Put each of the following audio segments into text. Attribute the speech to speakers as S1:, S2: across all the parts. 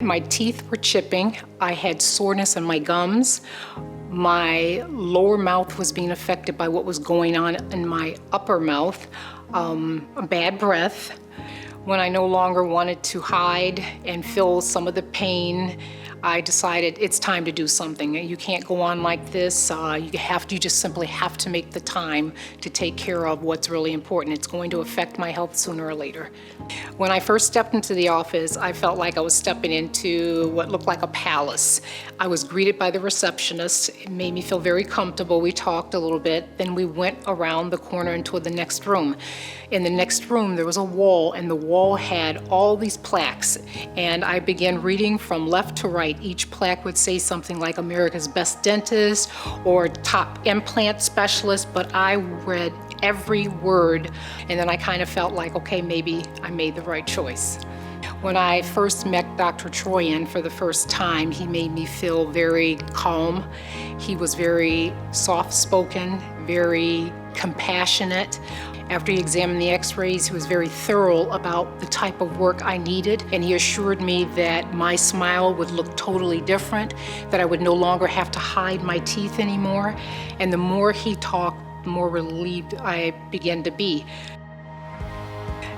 S1: My teeth were chipping. I had soreness in my gums. My lower mouth was being affected by what was going on in my upper mouth. A bad breath. When I no longer wanted to hide and feel some of the pain, I decided it's time to do something. You can't go on like this. You just simply have to make the time to take care of what's really important. It's going to affect my health sooner or later. When I first stepped into the office, I felt like I was stepping into what looked like a palace. I was greeted by the receptionist. It made me feel very comfortable. We talked a little bit. Then we went around the corner into the next room. In the next room, there was a wall, and the wall had all these plaques. And I began reading from left to right. Each plaque would say something like America's Best Dentist or Top Implant Specialist, but I read every word, and then I kind of felt like, okay, maybe I made the right choice. When I first met Dr. Troyan for the first time, he made me feel very calm. He was very soft-spoken, very compassionate. After he examined the x-rays, he was very thorough about the type of work I needed, and he assured me that my smile would look totally different, that I would no longer have to hide my teeth anymore. And the more he talked, the more relieved I began to be.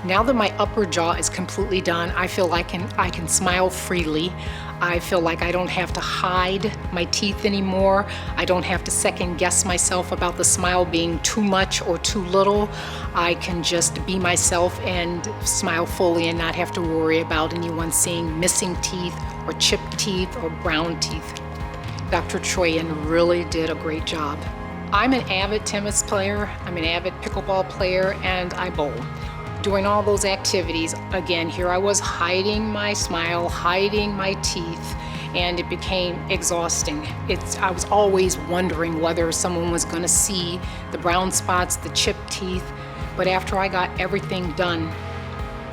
S1: Now that my upper jaw is completely done, I feel like I can smile freely. I feel like I don't have to hide my teeth anymore. I don't have to second guess myself about the smile being too much or too little. I can just be myself and smile fully and not have to worry about anyone seeing missing teeth or chipped teeth or brown teeth. Dr. Troyan really did a great job. I'm an avid tennis player, I'm an avid pickleball player, and I bowl. Doing all those activities, again, here I was hiding my smile, hiding my teeth, and it became exhausting. I was always wondering whether someone was going to see the brown spots, the chipped teeth, but after I got everything done,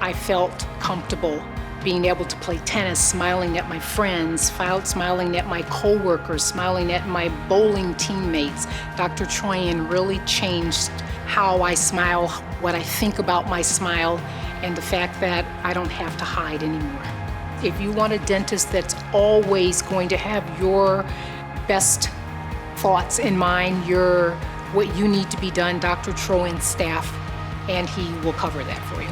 S1: I felt comfortable being able to play tennis, smiling at my friends, smiling at my coworkers, smiling at my bowling teammates. Dr. Troyan really changed how I smile, what I think about my smile, and the fact that I don't have to hide anymore. If you want a dentist that's always going to have your best thoughts in mind, what you need to be done, Dr. Troyan's staff, and he will cover that for you.